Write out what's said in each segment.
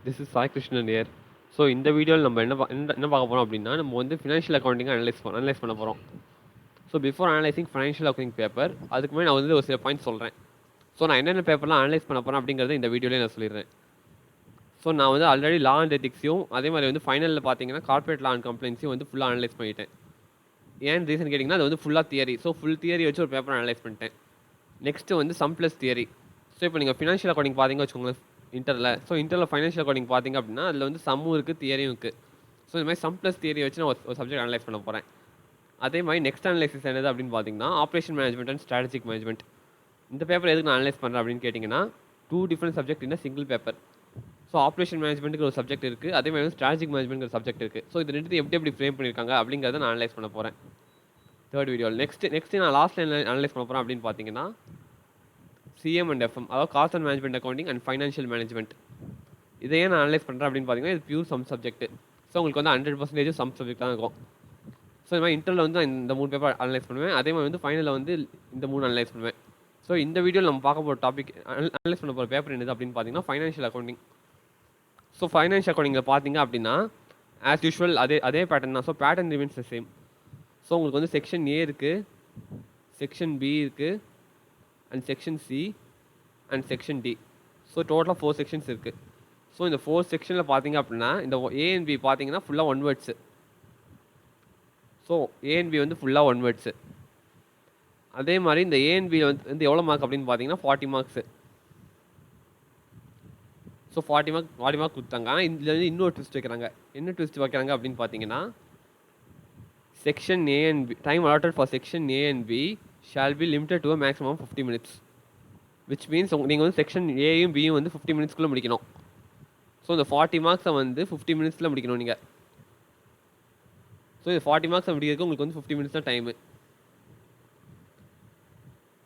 This is Sai Krishnan here. So இந்த வீடியோவில் நம்ம என்ன பார்க்க போகிறோம் அப்படின்னா, நம்ம வந்து ஃபினான்ஷியல் அக்கௌண்டிங்கை அனலைஸ் பண்ண போகிறோம். So before analysing financial accounting paper, அதுக்கு முன்னாடி நான் வந்து ஒரு சில பாயிண்ட்ஸ் சொல்கிறேன். ஸோ நான் என்னென்ன பேப்பர்லாம் அனலைஸ் பண்ண போகிறேன் அப்படிங்கிறத இந்த வீடியோலேயே நான் சொல்லிடுறேன். ஸோ நான் வந்து ஆல்ரெடி லா அண்ட் எத்திக்ஸையும் அதே மாதிரி வந்து ஃபைனலில் பார்த்தீங்கன்னா கார்பரேட் லா அண்ட் கம்ப்ளைண்ட்ஸையும் வந்து ஃபுல்லாக அனலைஸ் பண்ணிட்டேன். ஏன் ரீசன் கேட்டிங்கன்னா, அது வந்து ஃபுல்லாக தியரி. ஸோ ஃபுல் தியரி வச்சு ஒரு பேப்பர் அனலைஸ் பண்ணிட்டேன். நெக்ஸ்ட்டு வந்து சம் ப்ளஸ் தியரி. ஸோ இப்போ நீங்கள் ஃபினான்ஷியல் அக்கௌண்டிங் பார்த்தீங்க வச்சுக்கோங்களேன் இன்டரில். ஸோ இன்டரில் ஃபைனான்ஷியல் அக்கௌண்டிங் பார்த்தீங்க அப்படின்னா அதில் வந்து சம்மும் இருக்குது, தியரியும் இருக்குது. ஸோ இந்த மாதிரி சம் ப்ளஸ் தியரி வச்சு நான் ஒரு சப்ஜெக்ட் அனலைஸ் பண்ண போகிறேன். அதே மாதிரி நெக்ஸ்ட் அனலைசிஸ் என்னது அப்படின்னு பார்த்தீங்கன்னா, operation management and strategic management. இந்த பேப்பர் எதுக்கு நான் அனலைஸ் பண்ணுறேன் அப்படின்னு கேட்டிங்கன்னா, 2 different subject in single paper. So operation மேனேஜ்மெண்ட்டுக்கு ஒரு சப்ஜெக்ட் இருக்குது, அதே மாதிரி ஸ்ட்ராட்டஜிக் மேனேஜ்மெண்ட் ஒரு சப்ஜெக்ட் இருக்குது. ஸோ இது ரெண்டு எப்படி ஃப்ரேம் பண்ணியிருக்காங்க அப்படிங்கிறத நான் அனலைஸ் பண்ண போகிறேன் தேர்ட் வீடியோவில். நெக்ஸ்ட்டு நான் லாஸ்ட்டில் அனலைஸ் பண்ண போகிறேன் அப்படின்னு பார்த்தீங்கன்னா, சிஎம் அண்ட் எஃப்எம், அதாவது cost and management accounting and financial management. இதையே நான் அனலைஸ் பண்ணுறேன் அப்படின்னு பார்த்தீங்கன்னா, இது பியூர் சம் சப்ஜெக்ட். ஸோ உங்களுக்கு வந்து 100% சம் சப்ஜெக்ட் தான் இருக்கும். ஸோ இந்த மாதிரி இன்டர்வில் வந்து நான் இந்த 3 பேப்பர் அனலைஸ் பண்ணுவேன். அதே மாதிரி வந்து ஃபைனலில் வந்து இந்த 3 அனலைஸ் பண்ணுவேன். ஸோ இந்த வீடியோவில் நம்ம பார்க்க போகிற டாபிக் அனலைஸ் பண்ண போகிற பேப்பர் என்னது அப்படின்னு பார்த்தீங்கன்னா, ஃபைனான்ஷியல் அக்கௌண்டிங். ஸோ ஃபைனான்ஷியல் அக்கௌண்டிங்கில் பார்த்தீங்க அப்படின்னா, ஆஸ் யூஷுவல் அதே பேட்டர்ன் தான். So pattern remains the same. So உங்களுக்கு வந்து செக்ஷன் ஏ இருக்குது, செக்ஷன் பி இருக்குது, and section C and section D. So டோட்டலாக 4 செக்ஷன்ஸ் இருக்குது. ஸோ இந்த 4 செக்ஷனில் பார்த்தீங்க அப்படின்னா, இந்த ஏ அண்ட் பி பார்த்தீங்கன்னா ஃபுல்லாக one words. So A and B வந்து ஃபுல்லாக ஒன் வேர்ட்ஸு. அதே மாதிரி இந்த ஏ அண்ட் பி வந்து எவ்வளோ மார்க் அப்படின்னு பார்த்தீங்கன்னா 40 மார்க்ஸு. ஸோ 40 மார்க் கொடுத்தாங்க. ஆனால் இதில் வந்து இன்னொரு ட்விஸ்ட் வைக்கிறாங்க. என்ன ட்விஸ்ட் வைக்கிறாங்க அப்படின்னு பார்த்தீங்கன்னா, section A and B time allotted for section A and B shall be limited to maximum 50 minutes. Which means நீங்கள் வந்து செக்ஷன் ஏயும் பியும் வந்து 50 minutesக்குள்ளே முடிக்கணும். ஸோ இந்த 40 மார்க்ஸை வந்து 50 minutesல முடிக்கணும் நீங்கள். ஸோ இந்த 40 மார்க்ஸை முடிக்கிறதுக்கு உங்களுக்கு வந்து 50 minutes தான் டைமு.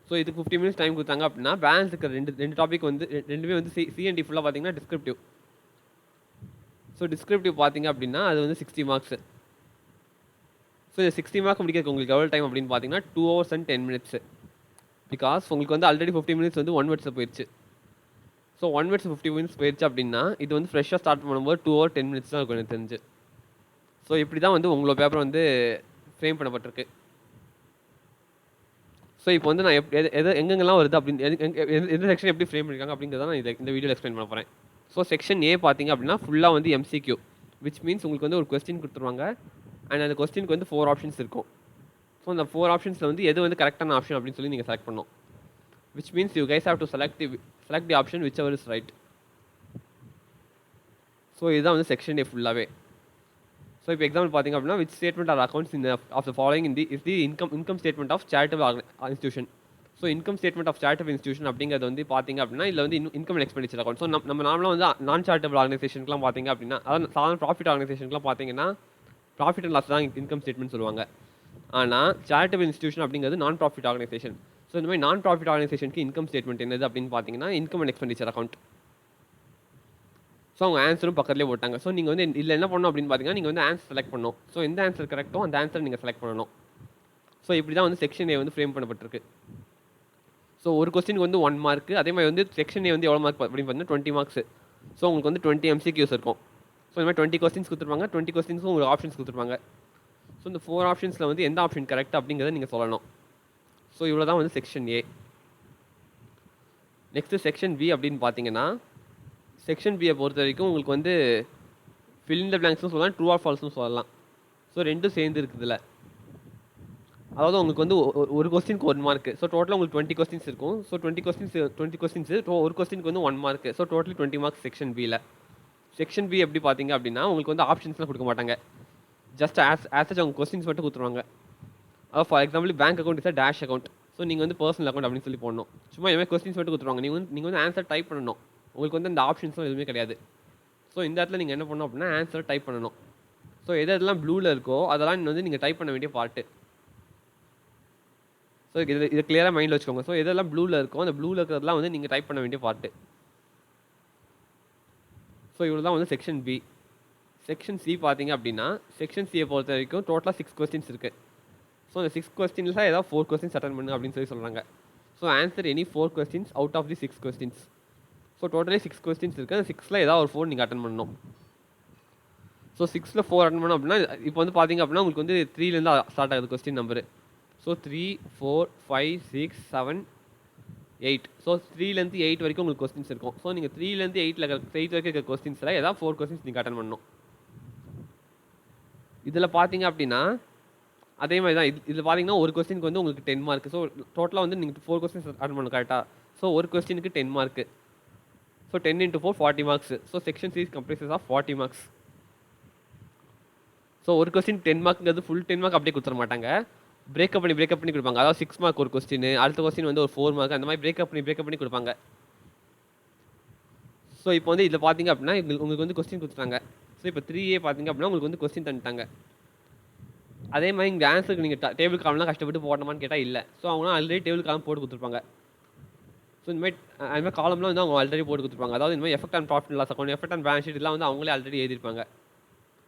ஸோ இதுக்கு 50 minutes டைம் கொடுத்தாங்க அப்படின்னா, பேலன்ஸ் இருக்கிற ரெண்டு டாபிக் வந்து ரெண்டுமே வந்து சிஎன்டி ஃபுல்லாக பார்த்தீங்கன்னா டிஸ்கிரிப்டிவ். ஸோ டிஸ்கிரிப்டிவ் பார்த்தீங்க அப்படின்னா அது வந்து 60 மார்க்ஸு. ஸோ இந்த 60 மார்க் முடிக்கிறதுக்கு உங்களுக்கு எவ்வளோ டைம் அப்படின்னு பார்த்தீங்கன்னா 2 hours and 10 minutes. பிகாஸ் உங்களுக்கு வந்து ஆல்ரெடி 50 minutes வந்து ஒன் வேர்ட்ஸில் போயிடுச்சு. ஸோ ஒன் வேர்ட்ஸ் 50 minutes போயிடுச்சு அப்படின்னா, இது வந்து ஃப்ரெஷ்ஷாக ஸ்டார்ட் பண்ணும்போது 2 hours 10 minutes தான் இருக்கும் எனக்கு தெரிஞ்சு. ஸோ இப்படி தான் வந்து உங்களோட பேப்பர் வந்து ஃப்ரேம் பண்ணப்பட்டிருக்கு. ஸோ இப்போ வந்து நான் எங்கெங்கெல்லாம் வருது அப்படின்னு எந்த செக்ஷன் எப்படி ஃப்ரேம் பண்ணியிருக்காங்க அப்படிங்கிறத நான் இந்த வீடியோவில் எக்ஸ்பிளைன் பண்ண போகிறேன். ஸோ செக்ஷன் ஏ பார்த்தீங்க அப்படின்னா ஃபுல்லாக வந்து எம்சிக்யூ, விச் மீன்ஸ் உங்களுக்கு வந்து ஒரு கொஸ்டின் கொடுத்துருவாங்க. அண்ட் அந்த கொஸ்டினுக்கு வந்து 4 ஆப்ஷன்ஸ் இருக்கும். ஸோ அந்த 4 ஆப்ஷன்ஸில் வந்து எது வந்து கரெக்டான ஆப்ஷன் அப்படின்னு சொல்லி நீங்கள் செலக்ட் பண்ணணும். Which means you guys have to select the option which ever is right. So இதுதான் வந்து செக்ஷன் ஏ ஃபுல்லாகவே. ஸோ இப்போ எக்ஸாம்பிள் பார்த்தீங்க அப்படின்னா, which statement are accounts of the following is the income statement of charitable institution. So income statement of charitable institution அப்படிங்கிறது வந்து பார்த்தீங்க அப்படின்னா, இதில் வந்து income and expenditure account. So நம்ம நார்மலாக வந்து நான் சேரிட்டபிள் ஆர்கனைசேஷனுக்குலாம் பார்த்தீங்க அப்படின்னா, அதாவது சாதாரண ப்ராஃபிட் ஆர்கனைசேஷனுக்குலாம் பார்த்தீங்கன்னா ப்ராஃபிட் அண்ட் லாஸ் தான் இன்கம் ஸ்டேட்மெண்ட் சொல்லுவாங்க. ஆனால் சேரிட்டபிள் இன்ஸ்டியூஷன் அப்படிங்கிறது நான் ப்ராஃபிட் ஆர்கனைசேஷன். ஸோ இந்த மாதிரி நான் ப்ராஃபிட் ஆர்கனைசேஷனுக்கு இன்கம் ஸ்டேட்மெண்ட் என்னது அப்படின்னு பார்த்தீங்கன்னா, income and expenditure account. So அவங்க ஆன்சரும் பக்கத்துலேயே போட்டாங்க. ஸோ நீங்கள் வந்து இதில் என்ன பண்ணணும் அப்படின்னு பார்த்தீங்கன்னா, நீங்கள் வந்து ஆன்சர் செலக்ட் பண்ணணும். ஸோ எந்த ஆன்சர் கரெக்டோ அந்த ஆன்சர் நீங்கள் செலக்ட் பண்ணணும். ஸோ இப்படி தான் வந்து செக்ஷன் ஏ வந்து ஃப்ரேம் பண்ணப்பட்டிருக்கு. ஸோ ஒரு கொஸ்டினுக்கு வந்து 1 மார்க். அதே மாதிரி வந்து செக்ஷன் ஏ வந்து எவ்வளோ மார்க் அப்படின்னு பார்த்தீங்கன்னா 20 மார்க்ஸ். ஸோ உங்களுக்கு வந்து 20 MCQs இருக்கும். ஸோ இந்த மாதிரி 20 கொஸ்டின்ஸ் கொடுத்துருப்பாங்க. 20 கொஸ்டின்ஸும் உங்களுக்கு ஆப்ஷன்ஸ் கொடுத்துருப்பாங்க. ஸோ இந்த 4 ஆப்ஷன்ஸில் வந்து எந்த ஆப்ஷன் கரெக்ட் அப்படிங்கிறத நீங்கள் சொல்லணும். ஸோ இவ்வளோ தான் வந்து section A. Next section B அப்படின்னு பார்த்தீங்கன்னா, செக்ஷன் பியை பொறுத்த வரைக்கும் உங்களுக்கு வந்து ஃபில் இன் த பிளாங்க்ஸும் சொல்லலாம், ட்ரூ ஆர் ஃபால்ஸும் சொல்லலாம். ஸோ ரெண்டும் சேர்ந்து இருக்குதுல்ல. அதாவது உங்களுக்கு வந்து ஒரு கொஸ்டினுக்கு 1 மார்க். ஸோ டோட்டலாக உங்களுக்கு 20 கொஸ்டின்ஸ் இருக்கும். ஸோ 20 கொஸ்டின்ஸ் ஒரு கொஸ்டினுக்கு வந்து 1 mark. So totally 20 marks section பியில். செக்ஷன் பி எப்படி பார்த்தீங்க அப்படின்னா, உங்களுக்கு வந்து ஆப்ஷன்ஸ்லாம் கொடுக்க மாட்டாங்க. ஜஸ்ட் ஆஸ் அவங்க கொஸ்டின்ஸ் மட்டும் கொடுத்துருவாங்க. அதாவது for example bank account is dash account. So நீங்கள் வந்து பர்சனல் அக்கௌண்ட் அப்படின்னு சொல்லி போடணும். சும்மா இந்த மாதிரி கொஸ்டின்ஸ் மட்டும் கொடுத்துருவாங்க. நீங்கள் வந்து ஆன்சர் டைப் பண்ணணும். உங்களுக்கு வந்து இந்த ஆப்ஷன்ஸ்லாம் எதுவுமே கிடையாது. ஸோ இந்த இடத்துல நீங்கள் என்ன பண்ணணும் அப்படின்னா, ஆன்சர் டைப் பண்ணணும். ஸோ எதெல்லாம் ப்ளூவில் இருக்கோ அதெல்லாம் வந்து நீங்கள் டைப் பண்ண வேண்டிய பார்ட்டு. ஸோ இதை கிளியராக மைண்டில் வச்சுக்கோங்க. ஸோ எதெல்லாம் ப்ளூவில் இருக்கோ அந்த ப்ளூவில் இருக்கிறதுலாம் வந்து நீங்கள் டைப் பண்ண வேண்டிய பார்ட்டு. ஸோ இவ்வளோ தான் வந்து செக்ஷன் பி. செக்ஷன் சி பார்த்தீங்க அப்படின்னா, செக்ஷன் சியை பொறுத்த வரைக்கும் டோட்டலாக 6 கொஸ்டின்ஸ் இருக்குது. ஸோ அந்த 6 கொஸ்டின்ஸில் ஏதாவது 4 கொஸ்டின்ஸ் அட்டன் பண்ணு அப்படின்னு சொல்லி சொல்கிறாங்க. So answer any 4 questions out of the 6 questions. So totally 6 questions இருக்குது. அந்த 6ல் ஏதாவது ஒரு 4 நீங்கள் அட்டன் பண்ணணும். ஸோ 6ல் 4 அட்டன் பண்ணோம் அப்படின்னா இப்போ வந்து பார்த்தீங்க அப்படின்னா உங்களுக்கு வந்து 3லேருந்து ஸ்டார்ட் ஆகுது கொஸ்டின் நம்பரு. ஸோ 3, 4, 5, 6, 7, 8. ஸோ 3லேருந்து 8 வரைக்கும் உங்களுக்கு கொஸ்டின்ஸ் இருக்கும். ஸோ நீங்கள் 3லேருந்து 8 வரைக்கும் இருக்க கொஸ்டின்ஸில் ஏதாவது 4 கொஸ்டின்ஸ் நீங்கள் அட்டன் பண்ணணும். இதில் பார்த்தீங்க அப்படின்னா அதே மாதிரி தான் இதில் பார்த்தீங்கன்னா ஒரு கொஸ்டினுக்கு வந்து உங்களுக்கு 10 மார்க். ஸோ டோட்டலாக வந்து நீங்கள் 4 கொஸ்டின்ஸ் அட்டன் பண்ணணும் கரெக்டாக. ஸோ ஒரு கொஸ்டினுக்கு 10 mark. So 10 × 4 40 marks. So section சீரிஸ் கம்ப்ரைசஸ் ஆஃப் 40 மார்க்ஸ். ஸோ ஒரு கொஸ்டின் 10 மார்க்குங்கிறது ஃபுல் 10 மார்க் அப்படியே கொடுத்துட மாட்டாங்க. பிரேக்கப் பண்ணி கொடுப்பாங்க. அதாவது 6 மார்க் ஒரு கொஸ்டின், அடுத்த கொஸ்டின் வந்து ஒரு 4 மார்க், அந்த மாதிரி பிரேக்கப் பண்ணி கொடுப்பாங்க. ஸோ இப்போ வந்து இதில் பார்த்தீங்க அப்படின்னா உங்களுக்கு வந்து கொஸ்டின் கொடுத்துட்டாங்க. ஸோ இப்போ 3A பார்த்தீங்க அப்படின்னா உங்களுக்கு வந்து கொஸ்டின் தந்துட்டாங்க. அதே மாதிரி இங்கே ஆன்சருக்கு நீங்கள் டேபிள் காலம்லாம் கஷ்டப்பட்டு போடணுமான்னு கேட்டால் இல்லை. ஸோ அவங்களாம் ஆல்ரெடி டேபிள் காலம் போட்டு கொடுத்துருப்பாங்க. ஸோ இந்த மாதிரி காலம்லாம் வந்து அவங்க ஆல்ரெடி போட்டு கொடுத்துருப்பாங்க. அதாவது இந்த மாதிரி effect and profit loss account, effect and balance sheet இதெல்லாம் வந்து அவங்களே ஆல்ரெடி எழுதியிருப்பாங்க.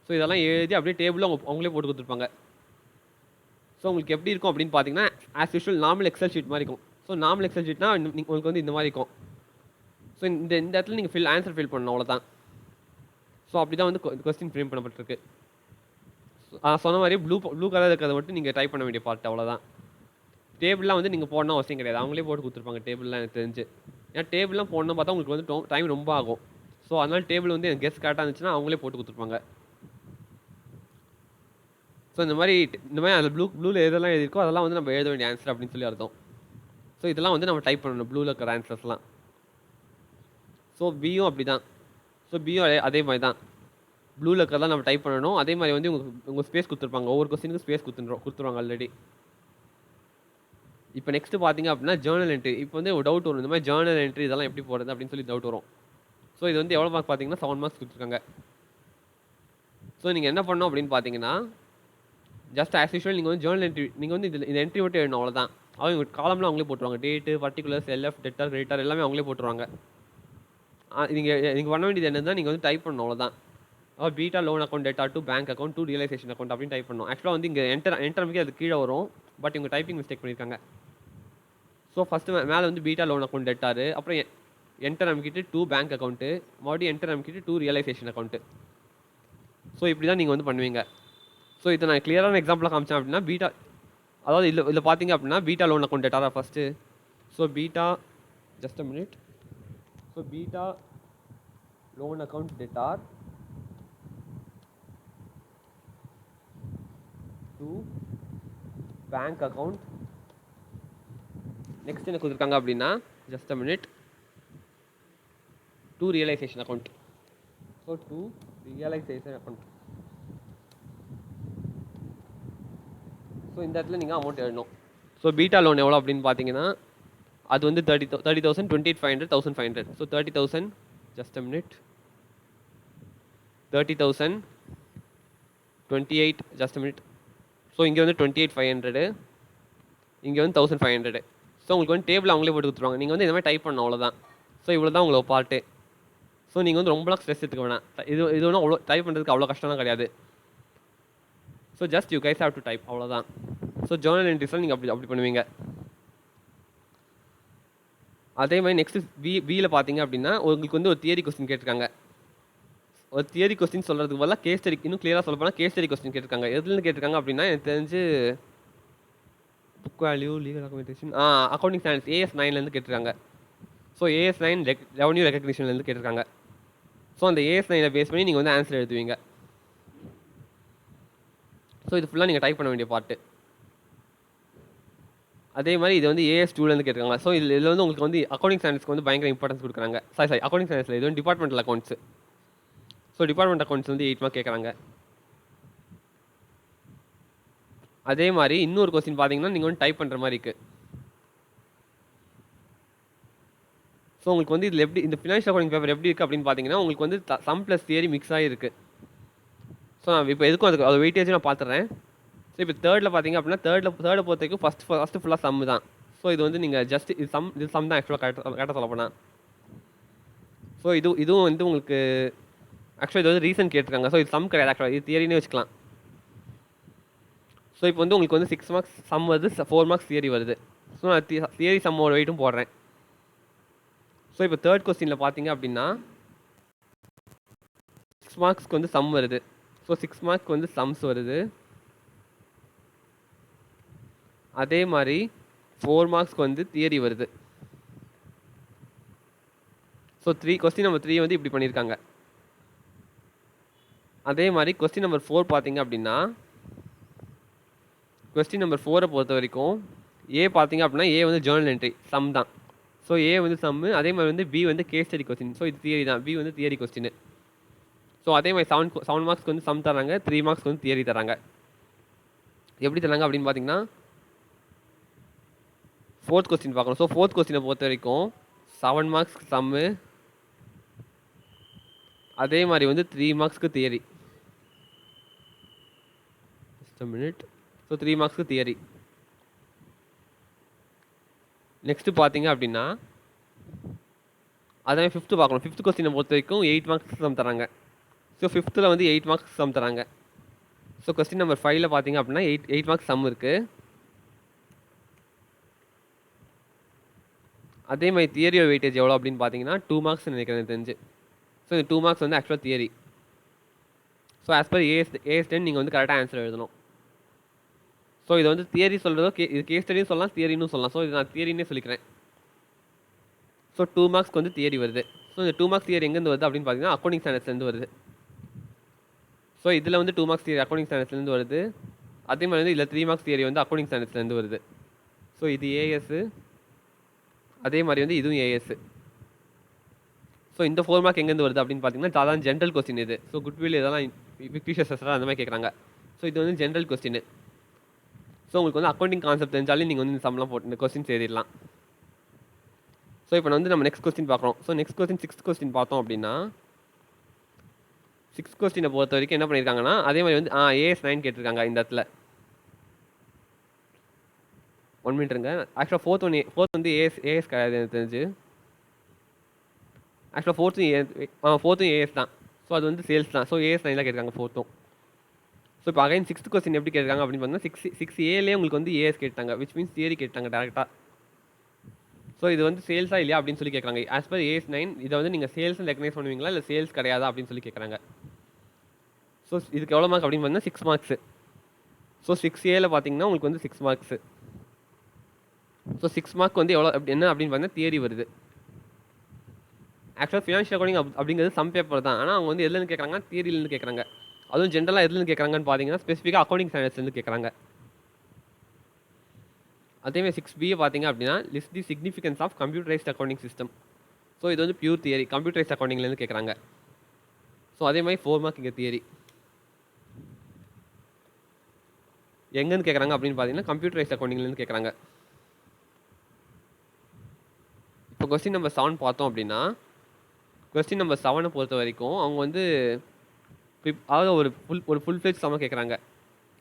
ஸோ இதெல்லாம் எழுதி அப்படியே டேபிளில் அவங்களே போட்டு கொடுத்துருப்பாங்க. ஸோ உங்களுக்கு எப்படி இருக்கும் அப்படின்னு பார்த்தீங்கன்னா as usual normal Excel sheet மாதிரி இருக்கும். ஸோ நார்மல் எக்ஸல் ஷீட்னா உங்களுக்கு வந்து இந்த மாதிரி இருக்கும். ஸோ இந்த இடத்துல நீங்கள் ஆன்சர் ஃபில் பண்ணணும், அவ்வளோதான். ஸோ அப்படி தான் வந்து கொஸ்டின் ஃப்ரேம் பண்ணப்பட்டிருக்கு. சொன்ன மாதிரி ப்ளூ கலர் இருக்கிறத மட்டும் நீங்கள் டைப் பண்ண வேண்டிய பார்ட், அவ்வளோதான். டேபிள்லாம் வந்து நீங்கள் போடணும் அவசியம் கிடையாது, அவங்களே போட்டு கொடுத்துருப்பாங்க டேபிள்லாம் எனக்கு தெரிஞ்சு. ஏன்னா டேபிள்லாம் போடணும் பார்த்தா உங்களுக்கு வந்து டைம் ரொம்ப ஆகும். ஸோ அதனால் டேபிள் வந்து எனக்கு கெஸ் கரெக்டாக இருந்துச்சுன்னா அவங்களே போட்டு கொடுத்துருப்பாங்க. ஸோ இந்த மாதிரி அதில் ப்ளூவில் எதெல்லாம் எழுதிருக்கோ அதெல்லாம் வந்து நம்ம எழுத வேண்டிய ஆன்சர் அப்படின்னு சொல்லி அர்த்தம். ஸோ இதெல்லாம் வந்து நம்ம டைப் பண்ணணும் ப்ளூவில் இருக்கிற ஆன்சர்ஸ்லாம். ஸோ பியும் அப்படி தான். ஸோ பியும் அதே மாதிரி தான், ப்ளூவில் இருக்கிறதெல்லாம் நம்ம டைப் பண்ணணும். அதே மாதிரி வந்து உங்கள் ஸ்பேஸ் கொடுத்துருப்பாங்க, ஒவ்வொரு கொஸ்டினுக்கும் ஸ்பேஸ் கொடுத்துருவாங்க ஆல்ரெடி. இப்போ நெக்ஸ்ட்டு பார்த்தீங்க அப்படின்னா ஜேர்னல் என்ட்ரி. இப்போ வந்து ஒரு டவுட் வரும், இந்த மாதிரி ஜேர்னல் என்ட்ரி இதெல்லாம் எப்படி போடுறது அப்படின்னு சொல்லி டவுட் வரும். ஸோ இது வந்து எவ்வளோ மார்க் பார்த்தீங்கன்னா 7 மார்க்ஸ் கொடுத்துருக்காங்க. ஸோ நீங்கள் என்ன பண்ணணும் அப்படின்னு பார்த்தீங்கன்னா ஜஸ்ட் ஆஸ் யூஷுவல் நீங்கள் வந்து ஜேர்னல் என்ட்ரி நீங்கள் வந்து இந்த என்ட்ரி மட்டும் எழுதணும், அவ்வளோதான். அவங்க காலம்லாம் அவங்களே போட்டுருவாங்க, date, particulars, LF, debtor, creditor எல்லாமே அவங்களே போட்டுருவாங்க. நீங்கள் பண்ண வேண்டியது என்னன்னா நீங்கள் வந்து டைப் பண்ணணும், அவ்வளோதான். Beta loan account data to bank account to realisation account அப்படின்னு டைப் பண்ணணும். ஆக்சுவலாக வந்து இங்கே என்டர் அது கீழே வரும், பட் இவங்க டைப்பிங் மிஸ்டேக் பண்ணியிருக்காங்க. ஸோ ஃபஸ்ட்டு மேலே வந்து பீட்டா லோன் அக்கௌண்ட் டேட்டாரு, அப்புறம் என்டர் அமைக்கிட்டு 2 பேங்க் அக்கௌண்ட்டு, மறுபடியும் என்டர் அமைக்கிட்டு 2 ரியலைசேஷன் அக்கௌண்ட்டு. ஸோ இப்படி தான் நீங்கள் வந்து பண்ணுவீங்க. ஸோ இதை நான் கிளியரான எக்ஸாம்பிளாக காமிச்சேன் அப்படின்னா பீட்டா, அதாவது இதில் பார்த்தீங்க அப்படின்னா பீட்டா லோன் அக்கௌண்ட் டேட்டாரா first. So Beta just a minute. So Beta loan account debtor to bank account. Next என்ன கொடுத்துருக்காங்க அப்படின்னா just a minute, 2 realisation account. So 2 realisation account. So இந்த இடத்துல நீங்கள் அமௌண்ட் எழுதணும். ஸோ பீட்டா லோன் எவ்வளோ அப்படின்னு பார்த்தீங்கன்னா அது வந்து 30,000, 28,500, 1,500. So 30,000 just a minute, 30,000, 28 just a minute. So இங்கே வந்து 28,500, இங்கே வந்து 1,500. ஸோ உங்களுக்கு வந்து டேபிள் அவங்களே போட்டு கொடுத்துருவாங்க, நீங்கள் வந்து இந்த மாதிரி டைப் பண்ணணும், அவ்வளோதான். ஸோ இவ்வளோ தான் உங்களோட பார்ட்டு. ஸோ நீங்கள் வந்து ரொம்பலாம் ஸ்ட்ரெஸ் எடுத்துக்க வேணாம், இது ஒன்றும் அவ்வளோ டைப் பண்ணுறதுக்கு அவ்வளோ கஷ்டம்லாம் கிடையாது. So just you guys have to type, அவ்வளோதான். ஸோ ஜேர்னல் என்ட்ரிஸ்லாம் நீங்கள் அப்படி பண்ணுவீங்க. அதே மாதிரி நெக்ஸ்ட் பியில் பார்த்தீங்க அப்படின்னா உங்களுக்கு வந்து ஒரு தியரி கொஸ்டின் கேட்டிருக்காங்க. ஒரு தியரி கொஸ்டின் சொல்கிறதுக்கு பதிலாக கேஸ் ஸ்டடி, இன்னும் கிளியராக சொல்ல போனால் கேஸ் ஸ்டடி கொஸ்டின் கேட்டிருக்காங்க. எதுலேருந்து கேட்டிருக்காங்க அப்படின்னா எனக்கு தெரிஞ்சு book value, legal documentation, accounting standards AS9லேருந்து கேட்டிருக்காங்க. ஸோ AS9 ரெவன்யூ ரெகக்னிஷன்லேருந்து கேட்டிருக்காங்க. ஸோ அந்த AS9 பேஸ் பண்ணி நீங்கள் வந்து ஆன்சர் எழுதுவீங்க. ஸோ இது ஃபுல்லாக நீங்கள் டைப் பண்ண வேண்டிய பார்ட்டு. அதே மாதிரி இது வந்து AS2லேருந்து கேட்டிருக்காங்க. ஸோ இதில் வந்து உங்களுக்கு வந்து அக்கௌண்டிங் ஸ்டாண்டர்ட்ஸ்க்கு வந்து பயங்கர இம்பார்ட்டன்ஸ் கொடுக்குறாங்க. சாரி அக்கௌண்டிங் ஸ்டாண்டர்ட்ஸில் இது வந்து departmental accounts. So department accounts வந்து 8 மார்க் கேட்குறாங்க. அதே மாதிரி இன்னொரு கொஸ்டின் பார்த்தீங்கன்னா நீங்கள் வந்து டைப் பண்ணுற மாதிரி இருக்குது. ஸோ உங்களுக்கு வந்து இதில் எப்படி இந்த ஃபினான்ஷியல் அக்கௌண்டிங் பேப்பர் எப்படி இருக்குது அப்படின்னு பார்த்தீங்கன்னா உங்களுக்கு வந்து சம் ப்ளஸ் தியரி மிக்ஸ் ஆகிருக்கு. ஸோ நான் இப்போ எதுக்கும் அது வெயிட்டேஜ் நான் பார்த்துறேன். ஸோ இப்போ தேர்டில் பார்த்தீங்க அப்படின்னா தேர்டை பொறுத்த வரைக்கும் ஃபஸ்ட்டு ஃபுல்லாக சம் தான். ஸோ இது வந்து நீங்கள் ஜஸ்ட் இது சம் தான் ஆக்சுவலாக கரெக்டாக சொல்ல போனால். ஸோ இதுவும் வந்து உங்களுக்கு ஆக்சுவலாக இது வந்து ரீசன் கேட்டிருக்காங்க. ஸோ இது சம் கிடையாது, ஆக்சுவலாக இது தியரினே வச்சுக்கலாம். ஸோ இப்போ வந்து உங்களுக்கு வந்து 6 மார்க்ஸ் சம் வருது, 4 மார்க்ஸ் தியரி வருது. ஸோ நான் தியரி சம்மோட வெயிட்டும் போடுறேன். ஸோ இப்போ தேர்ட் கொஸ்டினில் பார்த்தீங்க அப்படின்னா 6 மார்க்ஸ்க்கு வந்து சம் வருது. ஸோ 6 மார்க்ஸ்க்கு வந்து சம்ஸ் வருது. அதே மாதிரி 4 மார்க்ஸ்க்கு வந்து தியரி வருது. ஸோ கொஸ்டின் நம்பர் 3 வந்து இப்படி பண்ணியிருக்காங்க. அதே மாதிரி கொஸ்டின் நம்பர் 4 பார்த்தீங்க அப்படின்னா கொஸ்டின் நம்பர் 4 பொறுத்த வரைக்கும் ஏ பார்த்தீங்க அப்படின்னா ஏ வந்து ஜேர்னல் என்ட்ரி சம் தான். ஸோ ஏ வந்து சம்மு, அதே மாதிரி வந்து பி வந்து கேஸ் ஸ்டடி கொஸ்டின். ஸோ இது தியரி தான், பி வந்து தியரி கொஸ்டின். ஸோ அதே மாதிரி 7 மார்க்ஸ்க்கு வந்து சம் தராங்க, 3 மார்க்ஸ்க்கு வந்து தியரி தராங்க. எப்படி தராங்க அப்படின்னு பார்த்தீங்கன்னா 4th கொஸ்டின் பார்க்கணும். ஸோ 4th கொஸ்டினை பொறுத்த வரைக்கும் 7 மார்க்ஸ்க்கு சம்மு, அதே மாதிரி வந்து 3 மார்க்ஸ்க்கு theory. Just a minute. So 3 மார்க்ஸ்க்கு தியரி. நெக்ஸ்ட்டு பார்த்தீங்க அப்படின்னா அதே 5th பார்க்கணும். 5th கொஸ்டினை பொறுத்த வரைக்கும் 8 மார்க்ஸ் சம் தராங்க. ஸோ 5th வந்து 8 மார்க்ஸ் சம் தராங்க. ஸோ கொஸ்டின் நம்பர் 5 பார்த்தீங்க அப்படின்னா 8 மார்க்ஸ் சம் இருக்குது. அதே மாதிரி தியரி வெயிட்டேஜ் எவ்வளோ அப்படின்னு பார்த்தீங்கன்னா 2 மார்க்ஸ் நினைக்கிறேன் தெரிஞ்சு. ஸோ இந்த 2 மார்க்ஸ் வந்து ஆக்சுவலாக theory. So as per AS10 நீங்கள் வந்து கரெக்டாக ஆன்சர் எழுதணும். ஸோ இது வந்து தியரி சொல்கிறதோ இது கேஸ் ஸ்டடியும் சொல்லலாம், தியரின்னு சொல்லலாம். ஸோ இது நான் தியரினே சொல்லிக்கிறேன். ஸோ 2 மார்க்ஸ்க்கு வந்து தியரி வருது. ஸோ இந்த 2 மார்க்ஸ் தியரி எங்கேருந்து வருது அப்படின்னு பார்த்தீங்கன்னா அக்கௌண்டிங் ஸ்டாண்டர்ட்ஸ்லேருந்து வருது. ஸோ இதில் வந்து 2 மார்க்ஸ் தியரி அக்கௌண்டிங் ஸ்டாண்டர்ட்ஸ்லேருந்து வருது. அதே மாதிரி வந்து இதில் 3 மார்க்ஸ் தியரி வந்து அக்கௌண்டிங் ஸ்டாண்டர்ட்ஸ்லேருந்து வருது. ஸோ இது ஏஎஸ், அதே மாதிரி வந்து இதுவும் ஏஎஸ். ஸோ இந்த 4 மார்க் எங்கேருந்து வருது அப்படின்னு பார்த்தீங்கன்னா சாதாரண ஜென்ரல் கொஸ்டின் இது. ஸோ குட்வில் இதெல்லாம் ஃபிக்டிஷியஸ் அசெட்ஸ் அந்த மாதிரி கேட்குறாங்க. ஸோ இது வந்து ஜென்ரல் கொஸ்டின். ஸோ உங்களுக்கு வந்து அக்கௌண்டிங் கான்செப்ட் தெரிஞ்சாலே நீங்கள் வந்து இந்த சம்லாம் போட்டு இந்த கொஸ்டின்ஸ் எழுதிடலாம். ஸோ இப்போ வந்து நம்ம நெக்ஸ்ட் கொஸ்டின் பார்க்குறோம். So next question 6th question பார்த்தோம் அப்படின்னா 6th கொஸ்டினை பொறுத்த வரைக்கும் என்ன பண்ணியிருக்காங்கன்னா அதே மாதிரி வந்து AS9 கேட்டிருக்காங்க இந்த இடத்துல. 1 மினிட் இருங்க. ஆக்சுவலாக ஃபோர்த் வந்து ஏஎஸ் கிடையாது எனக்கு தெரிஞ்சு. ஆக்சுவலாக ஃபோர்த்தும் ஏஎஸ் தான். ஸோ அது வந்து சேல்ஸ் தான். ஸோ AS9 கேட்டிருக்காங்க 4th. ஸோ இப்போ அகைன் 6th கொஸ்டின் எப்படி கேட்டிருக்காங்க அப்படின்னு பார்த்தீங்கன்னா 6Aலே உங்களுக்கு வந்து ஏஎஸ் கேட்டாங்க, விச் மீன்ஸ் தியரி கேட்டாங்க டேரெக்டாக. ஸோ இது வந்து சேல்ஸா இல்லையா அப்படின்னு சொல்லி கேட்குறாங்க. ஆஸ் பர் AS9 இதை வந்து நீங்கள் சேல்ஸ் ரெகனைஸ் பண்ணுவீங்களா இல்லை சேல்ஸ் கிடையாதா அப்படின்னு சொல்லி கேட்குறாங்க. ஸோ இதுக்கு எவ்வளோ மார்க் அப்படின்னு பார்த்தீங்கன்னா 6 மார்க்ஸு. ஸோ 6Aல பார்த்தீங்கன்னா உங்களுக்கு வந்து 6 மார்க்ஸு. ஸோ 6 மார்க் வந்து எவ்வளோ என்ன அப்படின்னு பார்த்தீங்கன்னா தியரி வருது. ஆக்சுவலாக ஃபினான்ஷியல் அக்கௌண்டிங் அப்படிங்கிறது சம் பேப்பர் தான். ஆனால் அவங்க வந்து எதுலேருந்து கேட்குறாங்க, தியரியிலேருந்து கேட்குறாங்க. அதுவும் ஜென்ரலாக எதுலேருந்து கேட்குறாங்கன்னு பார்த்தீங்கன்னா ஸ்பெசிஃபிக்காக அக்கௌண்டிங் ஸ்டாண்டர்ட்ஸ்லேருந்து கேட்குறாங்க. அதேமாதிரி 6B பார்த்தீங்க அப்படின்னா list the significance of computerised accounting system. So இது வந்து பியூர் தியரி, கம்ப்யூட்டரைஸ்ட் அக்கௌண்டிங்லேருந்து கேட்குறாங்க. ஸோ அதே மாதிரி 4 மார்க் இங்கே தியரி. எங்கேருந்து கேட்குறாங்க அப்படின்னு பார்த்தீங்கன்னா கம்ப்யூட்டரைஸ்ட் அக்கௌண்டிங்லேருந்து கேட்குறாங்க. இப்போ கொஸ்டின் நம்பர் 7 பார்த்தோம் அப்படின்னா கொஸ்டின் நம்பர் 7 பொறுத்த வரைக்கும் அவங்க வந்து அதாவது ஒரு ஃபுல் ஃப்ளெஜ் சம்ம கேட்குறாங்க.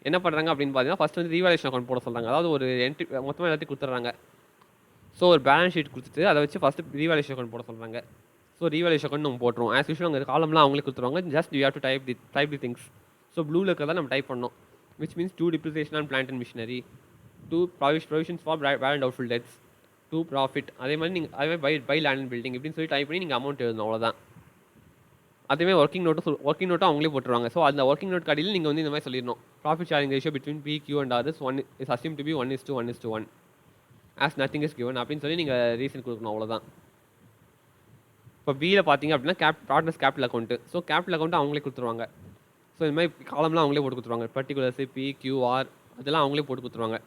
என்ன பண்ணுறாங்க அப்படின்னு பார்த்தீங்கன்னா ஃபஸ்ட் வந்து ரீவாலுவேஷன் அக்கௌண்ட் போட சொல்கிறாங்க. அதாவது ஒரு என்ட்ரி மொத்தமாக எல்லாத்தையும் கொடுத்துட்றாங்க. ஸோ ஒரு பேலன்ஸ் ஷீட் கொடுத்துட்டு அதை வச்சு ஃபஸ்ட்டு ரீவாலுவேஷன் அக்கௌண்ட் போட சொல்கிறாங்க. ஸோ ரீவாலுவேஷன் அக்கௌண்ட் நம்ம போட்டுருவோம். ஆஸ் யூஷுவல் அங்கே காலம்லாம் அவங்களே கொடுத்துருவாங்க. Just you have to type the things. So ப்ளூவில் இருக்கிறதா நம்ம டைப் பண்ணோம். Which means 2 depreciation on plant and machinery, 2 provisions for bad and doubtful debts, 2 profit. அதே மாதிரி நீங்கள் அதே மாதிரி பை லேண்ட் அண்ட் பில்டிங் இப்படின்னு சொல்லி டைப் பண்ணி நீங்கள் அமௌண்ட் எழுதணும், அவ்வளோதான். அதேமாதிரி ஒர்க்கிங் நோட்டும் அவங்களே போட்டுருவாங்க. ஸோ அந்த ஒர்க்கிங் நோட் கடையில் நீங்கள் வந்து இந்த மாதிரி சொல்லிடணும். Profit sharing ratio between P, Q and others is assumed to be 1:1 as nothing is given அப்படின்னு சொல்லி நீங்கள் ரீசன் கொடுக்கணும், அவ்வளோதான். இப்போ பியில் பார்த்தீங்க அப்படின்னா partners capital account. So capital account அவங்களே கொடுத்துருவாங்க. ஸோ இந்த மாதிரி காலம்லாம் அவங்களே போட்டு கொடுத்துருவாங்க. பர்டிகுலர்ஸ் P, Q, R அதெல்லாம் அவங்களே போட்டு கொடுத்துருவாங்க.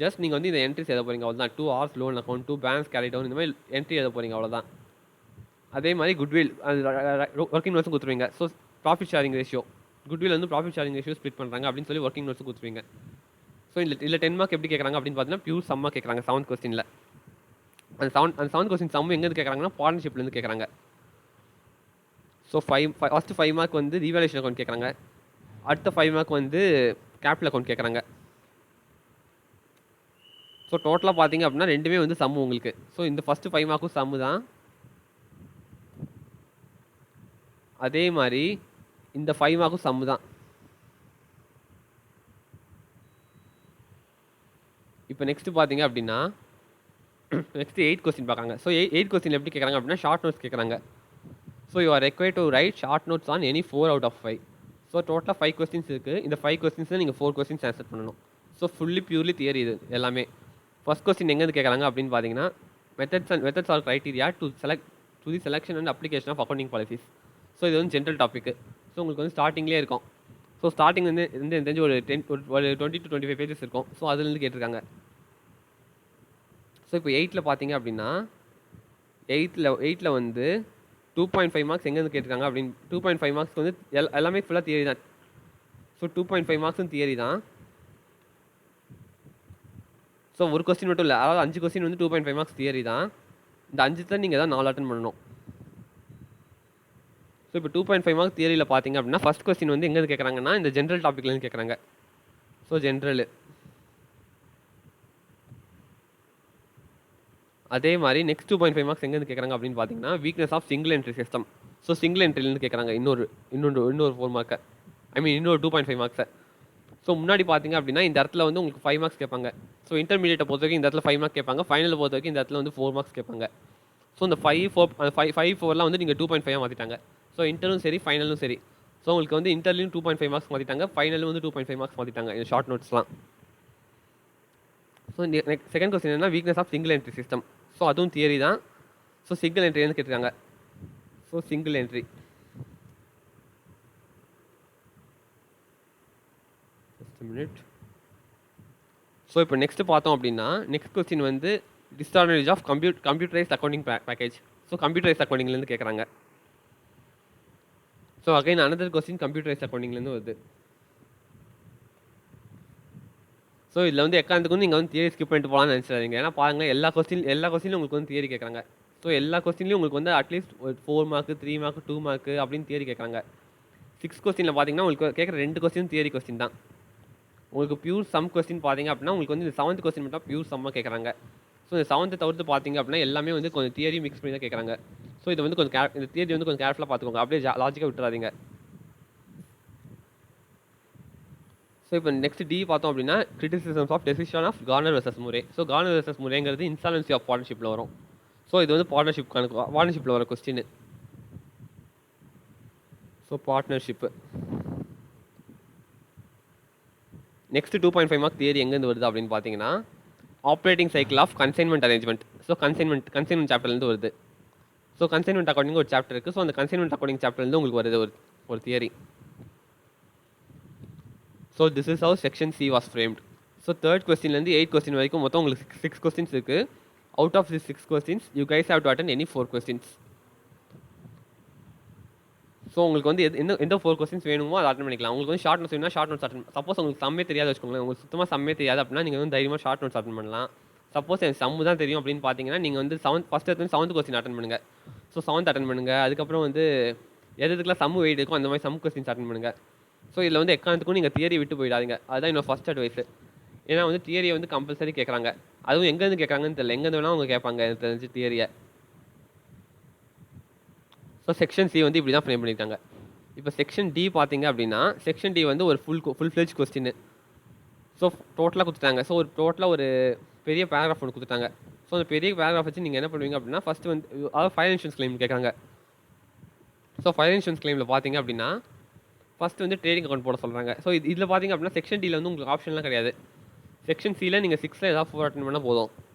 ஜஸ்ட் நீங்கள் வந்து இந்த என்ட்ரிஸ் எழுத போகிறீங்க, அவ்வளோதான். 2 hours loan account, 2 banks carry down, இந்த மாதிரி என்ட்ரி எழுத போகிறீங்க, அவ்வளோதான். அதே மாதிரி குட்வில் ஒர்க்கிங் நோட்ஸும் கொடுத்துருவீங்க. So profit sharing ratio goodwill வந்து ப்ராஃபிட் ஷேரிங் ரேஷியோ ஸ்ப்ளிட் பண்ணுறாங்க அப்படின்னு சொல்லி ஒர்க்கிங் நோட்ஸும் கொடுத்துருவீங்க. ஸோ இல்லை 10 மார்க் எப்படி கேட்குறாங்க அப்படின்னு பார்த்தீங்கன்னா பியூர் சம்மாக கேட்குறாங்க 7th கொஸ்டினில். அந்த 7th கொஸ்டின் சம் எங்கேருந்து கேட்குறாங்கன்னா பார்ட்னர்ஷிப்லேருந்து கேட்குறாங்க. ஸோ ஃபஸ்ட்டு 5 மார்க் வந்து ரீவாலுவேஷன் அக்கௌண்ட் கேட்குறாங்க. அடுத்த 5 மார்க் வந்து கேபிட்டல் அக்கௌண்ட் கேட்குறாங்க. ஸோ டோட்டலாக பார்த்தீங்க அப்படின்னா ரெண்டுமே வந்து சம்மு உங்களுக்கு. ஸோ இந்த ஃபஸ்ட்டு 5 மார்க்கும் சம்மு தான். அதே மாதிரி இந்த 5 மார்க்கும் சம்மு தான். இப்போ நெக்ஸ்ட்டு பார்த்தீங்க அப்படின்னா நெக்ஸ்ட் 8 கொஸ்டின் பார்க்குறாங்க. ஸோ 8 கொஸ்டின் எப்படி கேட்குறாங்க அப்படின்னா ஷார்ட் நோட்ஸ் கேட்குறாங்க. So you are required to write short notes on any 4 out of 5. So டோட்டலாக 5 கொஸ்டின்ஸ் இருக்குது. இந்த 5 கொஸ்டின்ஸில் நீங்கள் 4 கொஸ்டின்ஸ் ஆன்சர் பண்ணணும். ஸோ ஃபுல்லி பியூர்லி தியரி இது எல்லாமே. ஃபர்ஸ்ட் கொஸ்டின் எங்கேருந்து கேட்குறாங்க அப்படின்னு பார்த்தீங்கன்னா methods or criteria to the selection and application of accounting policies. So இது வந்து ஜென்ரல் டாபிக். ஸோ உங்களுக்கு வந்து ஸ்டார்டிங்லேயே இருக்கும். ஸோ ஸ்டார்டிங் வந்து எனக்கு தெரிஞ்சு ஒரு 20 to 25 பேஜஸ் இருக்கும். ஸோ அதுலேருந்து கேட்டிருக்காங்க. ஸோ இப்போ 8ல் பார்த்தீங்க அப்படின்னா 8ல் வந்து 2.5 மார்க்ஸ் எங்கேருந்து கேட்டிருக்காங்க அப்படின்னு 2.5 மார்க்ஸ்க்கு வந்து எல்லாமே ஃபுல்லாக தியரி தான். ஸோ 2.5 மார்க்ஸும் தியரி தான். ஸோ ஒரு கொஸ்டின் மட்டும் இல்லை, அதாவது 5 கொஸ்டின் வந்து 2.5 மார்க்ஸ் தியரி தான். இந்த 5 நீங்கள் தான் 4 அட்டன் பண்ணணும். ஸோ இப்போ 2.5 மார்க்ஸ் தியரியில் பார்த்தீங்க அப்படின்னா ஃபஸ்ட் கொஸ்டின் வந்து எங்கேருந்து கேட்குறாங்கன்னா இந்த ஜென்ரல் டாப்பிக்லேருந்து கேட்குறாங்க. So general. அதே மாதிரி நெக்ஸ்ட் 2.5 மார்க்ஸ் எங்கேருந்து கேட்குறாங்க அப்படின்னு பார்த்தீங்கன்னா weakness of single entry system. So single என்ட்ரிலேருந்து கேட்குறாங்க இன்னொரு 4 மார்க்கை, இன்னொரு 2.5 மார்க்ஸை. ஸோ முன்னாடி பார்த்தீங்க அப்படின்னா இந்த இடத்துல வந்து உங்களுக்கு 5 மார்க்ஸ் கேட்பாங்க. ஸோ இன்டர்மீடியேட்டை பொறுத்த வரைக்கும் இந்த இடத்துல 5 மார்க்ஸ் கேட்பாங்க. ஃபைனலை பொறுத்த வரைக்கும் இந்த இடத்துல வந்து 4 மார்க்ஸ் கேட்பாங்க. ஸோ இந்த 5-4 வந்து நீங்கள் 2.5 மாற்றிட்டாங்க. ஸோ இன்டரும் சரி ஃபைனலும் சரி. ஸோ உங்களுக்கு வந்து இன்டர்லையும் 2.5 மார்க்ஸ் மாற்றிட்டாங்க, ஃபைனலும் வந்து 2.5 மார்க்ஸ் மாற்றிட்டாங்க இந்த ஷார்ட் நோட்ஸ்லாம். ஸோ செகண்ட் கொஸ்டின் என்ன, weakness of single entry system. So அதுவும் தியரி தான். ஸோ சிங்கிள் என்ட்ரின்னு கேட்டிருக்காங்க. So single entry just minute. So இப்போ நெக்ஸ்ட் பார்த்தோம் அப்படின்னா நெக்ஸ்ட் கொஸ்டின் வந்து disadvantage of computerised accounting package. So computerised அக்கௌண்டிங்லேருந்து கேட்குறாங்க. So again another question computerised அக்கௌண்டிங்லேருந்து வருது. ஸோ இதில் வந்து எக்காந்துக்கு வந்து நீங்கள் வந்து தியரி ஸ்கிப் பண்ணிட்டு போகலான்னு நினச்சிடாதீங்க. ஏன்னா பாருங்கள் எல்லா கொஸ்டின்லையும் உங்களுக்கு வந்து தியரி கேட்குறாங்க. ஸோ எல்லா கொஸ்டின்லையும் உங்களுக்கு வந்து அட்லீஸ்ட் ஒரு 4 மார்க்கு 3 மார்க்கு 2 மார்க்கு அப்படின்னு தியரி கேட்குறாங்க. 6 கொஸ்டினில் பார்த்தீங்கன்னா உங்களுக்கு கேட்குற 2 கொஸ்டின் தியரி கொஸ்டின் தான். உங்களுக்கு பியூர் சம் கொஸ்டின் பார்த்தீங்க அப்படின்னா உங்களுக்கு வந்து இந்த 7th கொஸ்டின் மட்டும் பியூர் சம்மாக கேட்குறாங்க. ஸோ இந்த 7th தவிர்த்து பார்த்தீங்க அப்படின்னா எல்லாமே வந்து கொஞ்சம் தியரி மிக்ஸ் பண்ணி தான் கேட்குறாங்க. ஸோ இதை வந்து கொஞ்சம் இந்த தியரி வந்து கொஞ்சம் கேர்ஃபுல்லாக பார்த்துக்கோங்க, அப்படியே லாஜிக்காக விட்டுறாதீங்க. ஸோ இப்போ நெக்ஸ்ட் டி பார்த்தோம் அப்படின்னா criticisms of decision of Garner versus Murray. So Garner versus முரேங்கிறது இன்சால்வன்சி ஆஃப் பார்ட்னர்ஷிப்பில் வரும். ஸோ இது வந்து பார்ட்னர்ஷிப்பில் வர question. So partnership next 2.5 mark theory எங்கேருந்து வருது அப்படின்னு பார்த்தீங்கன்னா operating cycle of consignment arrangement. So consignment சாப்டர்லேருந்து வருது. ஸோ கன்சைன்மெண்ட் அக்கௌண்டிங் ஒரு சாப்டர் இருக்குது. ஸோ அந்த கன்சைன்மெண்ட் அக்கௌண்டிங் சாப்டர்லேருந்து உங்களுக்கு வருது ஒரு theory. So this is how section C was framed. So 3rd கொஸ்டின்லேருந்து 8 question வரைக்கும் மொத்தம் உங்களுக்கு 6 கொஸ்டின்ஸ் இருக்குது. Out of this 6 questions you guys have to attend any 4 questions. So உங்களுக்கு வந்து எந்த 4 கொஸ்டின்ஸ் வேணுமோ அதை அட்டன் பண்ணிக்கலாம். உங்களுக்கு வந்து ஷார்ட் நோட்ஸ் வேணும்னா ஷார்ட் நோட்ஸ் அட்டன். சப்போஸ் உங்களுக்கு சம்மே தெரியாது வச்சுக்கோங்களேன், உங்களுக்கு சுத்தமாக சம்மே தெரியாது அப்படின்னா நீங்கள் வந்து தைரியமாக ஷார்ட் நோட்ஸ் அட்டன் பண்ணலாம். சப்போஸ் எனக்கு சம்மு தான் தெரியும் அப்படின்னு பார்த்தீங்கன்னா நீங்கள் வந்து ஃபஸ்ட் எடுத்து 7th கொஸ்டின் அட்டன் பண்ணுங்கள். ஸோ 7th அட்டன் பண்ணுங்கள். அதுக்கப்புறம் வந்து எதுக்கெல்லாம் சம்மு வெயிட் இருக்கும் அந்த மாதிரி சம் கொஸ்டின்ஸ் அட்டன் பண்ணுங்கள். ஸோ இதில் வந்து எக்காரணத்துக்கும் நீங்கள் தியரி விட்டு போயிடாதீங்க. அதுதான் என்னோட ஃபஸ்ட் அட்வைஸ். ஏன்னா வந்து தியரியை வந்து கம்பல்சரி கேட்குறாங்க. அதுவும் எங்கேருந்து கேட்குறாங்கன்னு தெரியல, எங்கேருந்து வேணால் அவங்க கேட்பாங்க எனக்கு தெரிஞ்சு தியரியை. ஸோ செக்ஷன் சி வந்து இப்படி தான் ஃப்ரேம் பண்ணியிருக்காங்க. இப்போ செக்ஷன் டி பார்த்தீங்க அப்படின்னா செக்ஷன் டி வந்து ஒரு ஃபுல் ஃப்ளெஜ் கொஸ்டின். ஸோ டோட்டலாக கொடுத்துட்டாங்க. ஸோ டோட்டலாக ஒரு பெரிய பேராகிராஃப் ஒன்று கொடுத்துட்டாங்க. ஸோ அந்த பெரிய பேராகிராஃப் வச்சு நீங்கள் என்ன பண்ணுவீங்க அப்படின்னா ஃபஸ்ட்டு வந்து அதாவது ஃபயர் இன்சூரன்ஸ் கிளைம் கேட்குறாங்க. ஸோ ஃபயர் இன்சூரன்ஸ் கிளைமில் பார்த்தீங்க அப்படின்னா ஃபஸ்ட்டு வந்து ட்ரேடிங் அக்கௌண்ட் போட சொல்கிறாங்க. ஸோ இதில் பார்த்தீங்க அப்படின்னா செக்ஷன் டியில் வந்து உங்களுக்கு ஆப்ஷன்லாம் கிடையாது. செக்ஷன் சியில் நீங்கள் 6ல் ஏதாவது 4 அட்டன் பண்ணால் போதும்.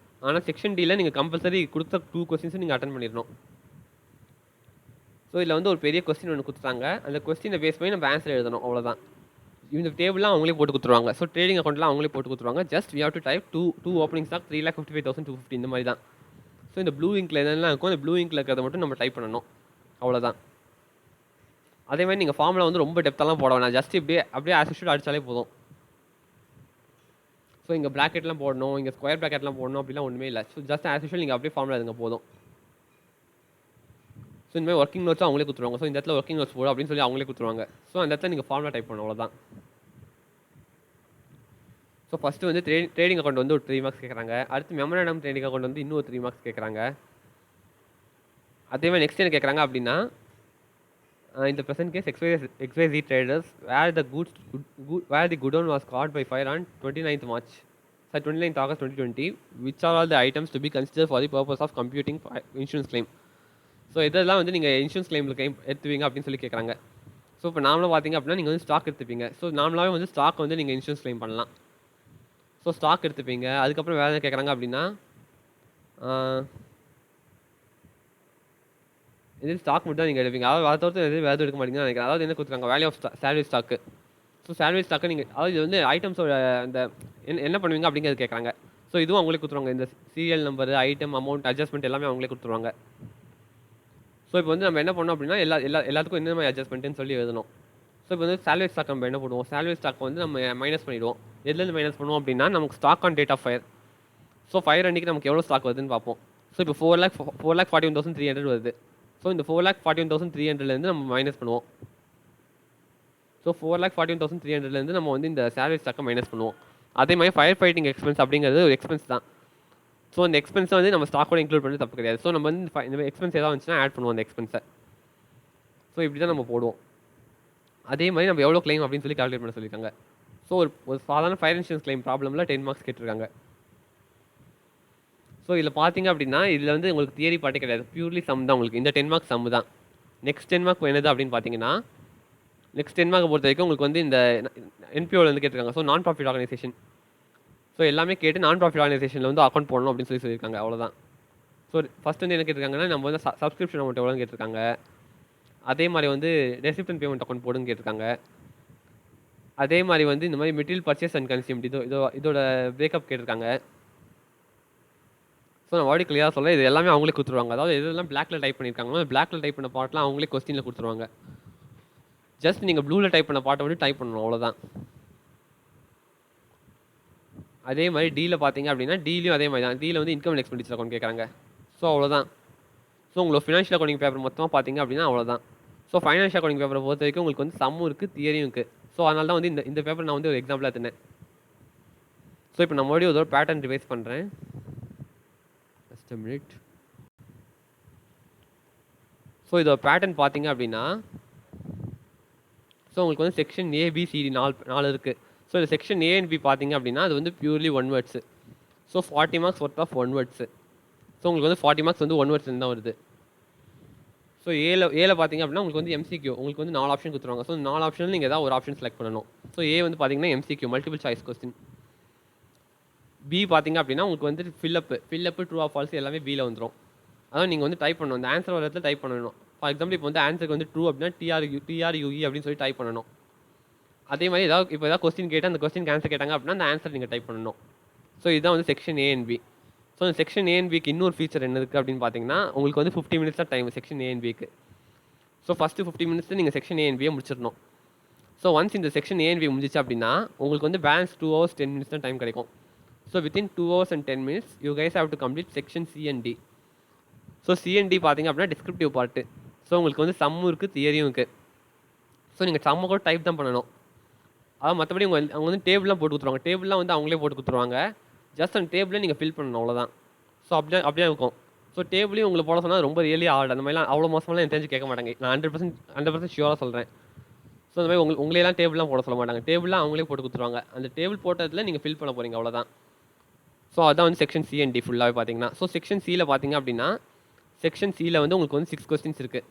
ஆனால் செக்ஷன் டியில் நீங்கள் கம்பல்சரி கொடுத்த 2 கொஸ்டின்ஸும் நீங்கள் அட்டன் பண்ணிடணும். ஸோ இதில் வந்து ஒரு பெரிய கொஸ்டின் ஒன்று கொடுத்துட்டாங்க. அந்த கொஸ்டினை பேஸ் பண்ணி நம்ம ஆன்சர் எழுதணும், அவ்வளோதான். இந்த டேபிள்லாம் அவங்களே போட்டு கொடுத்துருவாங்க. ஸோ ட்ரேடிங் அக்கௌண்ட்லாம் அவங்களே போட்டு கொடுத்துருவாங்க. Just we have to type to opening stock 3,55,250 இந்த மாதிரி தான். ஸோ இந்த ப்ளூ இங்கில் என்னெல்லாம் இருக்கும் அந்த ப்ளூ இங்கில் இருக்கிறத மட்டும் நம்ம டைப் பண்ணணும், அவ்வளோதான். அதே மாதிரி நீங்கள் ஃபார்மில் வந்து ரொம்ப டெப்த்தெல்லாம் போட வேணாம். ஜஸ்ட் அப்படியே ஆஸ் யூஷுவல் அடித்தாலே போதும். ஸோ இங்கே ப்ராக்கெட்லாம் போடணும், இங்கே ஸ்கொயர் ப்ராக்கெட்லாம் போடணும் அப்படிலாம் ஒன்றுமே இல்லை. ஸோ ஜஸ்ட் ஆஸ் யூஷுவல் நீங்கள் அப்படியே ஃபார்மில் அதுங்க போதும். ஸோ இந்த மாதிரி ஒர்க்கிங் நோட்ஸும் அவங்களே கொடுத்துருவாங்க. ஸோ இந்த இடத்துல ஒர்க்கிங் நோட்ஸ் போடும் அப்படின்னு சொல்லி அவங்களே கொடுத்துருவாங்க. ஸோ அந்த இடத்துல நீங்கள் ஃபார்முலா டைப் பண்ணணும், அவ்வளோதான். ஸோ ஃபஸ்ட்டு வந்து ட்ரேடிங் அக்கௌண்ட் வந்து ஒரு 3 மார்க்ஸ் கேட்குறாங்க. அடுத்து மெமரண்டம் ட்ரேடிங் அக்கௌண்ட் வந்து இன்னும் ஒரு 3 மார்க்ஸ் கேட்குறாங்க. அதே மாதிரி நெக்ஸ்ட் என்ன கேட்குறாங்க அப்படின்னா in the present case XYZ traders where the godown was caught by fire on 29th March. 29th August 2020, which are all the items to be considered for the purpose of computing insurance claim. So இதெல்லாம் வந்து நீங்கள் insurance கிளைமில் claim எடுத்துவீங்க அப்படின்னு சொல்லி கேட்குறாங்க. So இப்போ நார்மலாக பார்த்தீங்க அப்படின்னா நீங்கள் வந்து ஸ்டாக் எடுத்துப்பீங்க. ஸோ நார்மலாகவே வந்து ஸ்டாக் வந்து நீங்கள் இன்சூரன்ஸ் கிளைம் பண்ணலாம். ஸோ ஸ்டாக் எடுத்துப்பீங்க. அதுக்கப்புறம் வேறு என்ன கேட்குறாங்க அப்படின்னா இது ஸ்டாக் மட்டும் தான் நீங்கள் எடுப்பீங்க. அதாவது அதை தவிர்த்து எதுவும் வேறு எடுக்க மாட்டீங்கன்னு நினைக்கிறேன். அதாவது என்ன கொடுத்துருக்காங்க, value of salary stock. So salary ஸ்டாக்கை நீங்கள் அதாவது இது வந்து ஐட்டம்ஸோட அந்த என்ன பண்ணுவீங்க அப்படிங்கிறது கேட்குறாங்க. ஸோ இதுவும் அவங்களே கொடுத்துருவாங்க. இந்த serial number, item, amount, adjustment எல்லாமே அவங்களே கொடுத்துருவாங்க. ஸோ இப்போ வந்து நம்ம என்ன பண்ணோம் அப்படின்னா எல்லாத்துக்கும் என்ன மாதிரி அட்ஜஸ்ட்மெண்ட்டுன்னு சொல்லி எழுதணும். ஸோ இப்போ வந்து சேலரி ஸ்டாக் நம்ம என்ன பண்ணுவோம், சேலரி ஸ்டாக் வந்து நம்ம மைனஸ் பண்ணிவிடுவோம். எதுலேருந்து மைனஸ் பண்ணுவோம் அப்படின்னா நமக்கு stock on date of fire. So fire அன்றைக்கி நமக்கு எவ்வளோ ஸ்டாக் வருதுன்னு பார்ப்போம். ஸோ இப்போ 4,41,300 வருது. ஸோ இந்த 4,41,300லேருந்து நம்ம மைனஸ் பண்ணுவோம். ஸோ 4,41,300லேருந்து நம்ம வந்து இந்த சேலரி ஸ்டாக்கை மைனஸ் பண்ணுவோம். அதே மாதிரி ஃபயர் ஃபைட்டிங் எக்ஸ்பென்ஸ் அப்படிங்கிறது ஒரு எக்ஸ்பென்ஸ் தான். ஸோ அந்த எக்ஸ்பென்ஸை வந்து நம்ம ஸ்டாக்கோட இன்க்ளூட் பண்ணி தப்பு கிடையாது. ஸோ நம்ம வந்து இந்த எக்ஸ்பென்ஸ் ஏதாவது வந்துச்சுன்னா ஆட் பண்ணுவோம் அந்த எக்ஸ்பென்ஸை. ஸோ இப்படி தான் நம்ம போடுவோம். அதே மாதிரி நம்ம எவ்வளோ கிளைம் அப்படின்னு சொல்லி கால்குலேட் பண்ண சொல்லியிருக்காங்க. ஸோ ஒரு சாதாரண ஃபயர் இன்சூரன்ஸ் கிளைம் ப்ராப்ளமில் 10 மார்க்ஸ் கேட்டிருக்காங்க. ஸோ இதில் பார்த்தீங்க அப்படின்னா இதில் வந்து உங்களுக்கு தியரி பாட்டே கிடையாது, பியூர்லி சம் தான். உங்களுக்கு இந்த 10 மார்க்ஸ் சம் தான். நெக்ஸ்ட் 10 மார்க் என்னது அப்படின்னு பார்த்தீங்கன்னா, நெக்ஸ்ட் 10 மார்க்கை பொறுத்த வரைக்கும் உங்களுக்கு வந்து இந்த என்பிஓவில் வந்து கேட்டிருக்காங்க. ஸோ நான் ப்ராஃபிட் ஆர்கனைசேஷன். ஸோ எல்லாமே கேட்டு நான் ப்ராஃபிட் ஆர்கனைசேஷனில் வந்து அக்கௌண்ட் போடணும் அப்படின்னு சொல்லியிருக்காங்க. அவ்வளோதான். ஸோ ஃபஸ்ட் வந்து என்ன கேட்டிருக்காங்கன்னா, நம்ம வந்து சப்ஸ்கிரிப்ஷன் அமௌண்ட் எவ்வளோன்னு கேட்டிருக்காங்க. அதே மாதிரி வந்து ரெசிப்ட் பேமெண்ட் அக்கௌண்ட் போடுன்னு கேட்டிருக்காங்க. அதே மாதிரி வந்து இந்த மாதிரி மெட்டீரியல் பர்ச்சேஸ் அண்ட் கன்சியூம்ட் இதோட பிரேக்கப் கேட்டிருக்காங்க. ஸோ நான் ஆல்ரெடி கிளியராக சொல்ல, இது எல்லாமே அவங்களே கொடுத்துருவாங்க. அதாவது இதெல்லாம் பிளாக்ல டைப் பண்ணியிருக்காங்களோ பிளாக்ல டைப் பண்ண பாட்டெலாம் அவங்களே கொஸ்டினில் கொடுத்துருவாங்க. ஜஸ்ட் நீங்கள் ப்ளூவில் டைப் பண்ண பாட்டை வந்து டைப் பண்ணணும், அவ்வளோதான். அதே மாதிரி டீல பார்த்தீங்க அப்படின்னா டீலையும் அதே மாதிரி தான். டீல வந்து இன்கம் அண்ட் எக்ஸ்பெண்டிச்சர் அக்கௌண்ட் கேட்குறாங்க. ஸோ அவ்வளோதான். ஸோ உங்களுக்கு ஃபினான்ஷியல் அக்கௌண்டிங் பேப்பர் மொத்தமாக பார்த்தீங்க அப்படின்னா அவ்வளோதான். ஸோ ஃபைனான்ஷியல் அக்கௌண்டிங் பேப்பரை பொறுத்த வரைக்கும் உங்களுக்கு வந்து சம்மும் இருக்குது, தியரியும் இருக்குது. ஸோ அதனால தான் வந்து இந்த பேப்பர் நான் வந்து ஒரு எக்ஸாம்பிளாக எடுத்தேன். ஸோ இப்போ நான் மறுபடியும் ஒரு பேட்டர்ன் ரிவைஸ் பண்ணுறேன். Just a minute. ஸோ இதோட பேட்டர்ன் பார்த்தீங்க அப்படின்னா, ஸோ உங்களுக்கு வந்து செக்ஷன் ஏபிசிடி 4 இருக்குது. ஸோ இந்த செக்ஷன் ஏ அண்ட் பி பார்த்தீங்க அப்படின்னா அது வந்து purely one words. So 40 marks worth of one words. So உங்களுக்கு வந்து 40 மார்க்ஸ் வந்து ஒன் வேர்ட்ஸ் தான் வருது. ஸோ ஏல பார்த்தீங்க அப்படின்னா உங்களுக்கு வந்து எம்சிக்யூ உங்களுக்கு வந்து 4 ஆப்ஷன் கொடுத்துருவாங்க. ஸோ 4 ஆப்ஷன் நீங்கள் ஏதாவது ஒரு ஆப்ஷன் செலக்ட் பண்ணணும். ஸோ ஏ வந்து பார்த்தீங்கன்னா MCQ multiple choice question. B பார்த்தீங்க அப்படின்னா உங்களுக்கு வந்து ஃபில்லப்பு ட்ரூ ஆஃப் ஃபால்ஸ் எல்லாமே பியில் வந்துடும். அதாவது நீங்கள் வந்து டைப் பண்ணணும், இந்த ஆன்சர் வரத்துல டைப் பண்ணணும். ஃபார் எக்ஸாம்பிள் இப்போ வந்து ஆன்சருக்கு வந்து ட்ரூ அப்படின்னா டிஆர்யூஇ அப்படின்னு சொல்லி டைப் பண்ணணும். அதே மாதிரி ஏதாவது கொஸ்டின் கேட்டால் அந்த கொஸ்டின் ஆன்சர் கேட்டாங்க அப்படின்னா அந்த ஆன்சர் நீங்கள் டைப் பண்ணணும். ஸோ இதுதான் வந்து section A and B. So இந்த செக்ஷன் ஏ அண்ட் பிக்கு இன்னொரு ஃபீச்சர் என்ன இருக்குது அப்படின்னு பார்த்தீங்கன்னா, உங்களுக்கு வந்து 50 மினிட்ஸ் தான் டைம் செக்ஷன் ஏ அண்ட் பிக்கு. ஸோ ஃபஸ்ட்டு 50 மினிட்ஸ் நீங்கள் செக்ஷன் ஏ அண்ட் பியை முடிச்சிடணும். ஸோ ஒன்ஸ் இந்த செக்ஷன் ஏ அண்ட் பி முடிஞ்சிச்சு அப்படின்னா உங்களுக்கு வந்து பேலன்ஸ் 2 hours 10 minutes தான் டைம் கிடைக்கும். So within 2 hours and 10 minutes you guys have to complete section C and D. So C and D பார்த்தீங்க அப்படின்னா டிஸ்கிரிப்டிவ் பார்ட்டு. ஸோ உங்களுக்கு வந்து சம்மும் இருக்குது, தியரியும் இருக்குது. ஸோ நீங்கள் சம்மை கூட டைப் தான் பண்ணணும். அதாவது மற்றபடி அவங்க வந்து டேபிள்லாம் போட்டு கொடுத்துருவாங்க. டேபிள்லாம் வந்து அவங்களே போட்டு கொடுத்துருவாங்க. ஜஸ்ட் அந்த டேபிளே நீங்கள் ஃபில் பண்ணணும், அவ்வளோதான். ஸோ அப்படியே இருக்கும். ஸோ டேபிளையும் உங்களுக்கு போட சொன்னால் ரொம்ப ரியலி ஹார்ட். அந்த மாதிரிலாம் அவ்வளோ மோசமெல்லாம் எனக்கு தெரிஞ்சு கேட்க மாட்டாங்க. நான் 100% ஷியோராக சொல்கிறேன். ஸோ அந்த மாதிரி உங்களையெல்லாம் டேபிள்லாம் போட சொல்ல மாட்டாங்க. டேபிள்லாம் அவங்களே போட்டு கொடுத்துருவாங்க. அந்த டேபிள் போட்டதில் நீங்கள் ஃபில் பண்ண போகிறீங்க, அவ்வளோதான். ஸோ அதான் வந்து செக்ஷன் சி அண்ட் டி ஃபுல்லாகவே பார்த்தீங்கன்னா. ஸோ செக்ஷன் சியில் பார்த்தீங்க அப்படின்னா செக்ஷன் சியில் வந்து உங்களுக்கு வந்து 6 கொஸ்டின்ஸ் இருக்குது.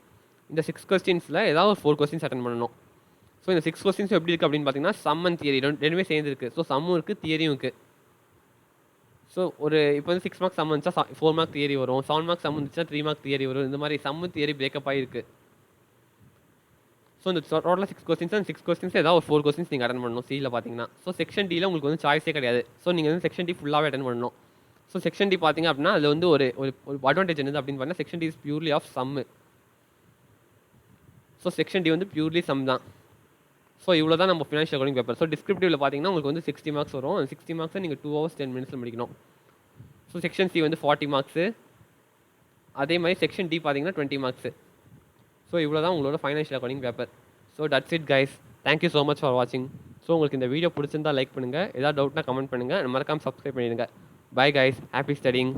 இந்த 6 கொஸ்டின்ஸில் ஏதாவது ஒரு 4 கொஸ்டின்ஸ் அட்டன் பண்ணணும். ஸோ இந்த 6 கொஸ்டின்ஸ் எப்படி இருக்குது அப்படின்னு பார்த்தீங்கன்னா சம் அண்ட் தியரி ரெண்டுமே சேர்ந்து இருக்குது. ஸோ சம்மும் இருக்குது, தியரியும் இருக்குது. ஸோ இப்போ வந்து 6 மார்க் சம் வந்துச்சா 4 மார்க் தியரி வரும். 7 மார்க் சம் வந்துச்சுன்னா 3 மார்க் தியரி வரும். இந்த மாதிரி சம்மு தியரி பிரேக்கப் ஆகிருக்கு. ஸோ இந்த டோட்டலாக 6 கொஸ்டின்ஸ் அந்த 6 கொஸ்டின்ஸ் ஏதாவது ஒரு 4 கொஸ்டின்ஸ் நீங்கள் அட்டன் பண்ணணும் சியில் பார்த்தீங்கன்னா. ஸோ செக்ஷன் டியில் உங்களுக்கு வந்து சாய்ஸே கிடையாது. ஸோ நீங்கள் வந்து செக்ஷன் டி ஃபுல்லாகவே அட்டன் பண்ணணும். ஸோ செக்ஷன் டி பார்த்தீங்க அப்படின்னா அதில் வந்து ஒரு அட்வான்டேஜ் என்னது அப்படின்னு பார்த்தீங்கன்னா section D is purely of sum. So section D வந்து பியூர்லி சம் தான். ஸோ இவ்வளோ தான் நம்ம ஃபினான்ஷியல் அக்கௌண்டிங் பேப்பர். ஸோ டிஸ்கிரிப்டிவில் பார்த்தீங்கன்னா உங்களுக்கு வந்து 60 மார்க்ஸ் வரும். அந்த 60 மார்க்ஸை நீங்கள் 2 hours 10 minutes முடிக்கணும். ஸோ செக்ஷன் சி வந்து 40 மார்க்ஸு. அதே மாதிரி செக்ஷன் டி பார்த்தீங்கன்னா 20 மார்க்ஸு. ஸோ இவ்வளோ தான் உங்களோட financial accounting paper. So that's it guys. Thank you so much for வாட்சிங். ஸோ உங்களுக்கு இந்த வீடியோ பிடிச்சிருந்தா லைக் பண்ணுங்கள், ஏதாவது டவுட்னா கமெண்ட் பண்ணுங்கள், மறக்காமல் சப்ஸ்கிரைப் பண்ணிடுங்க. Bye guys, happy studying.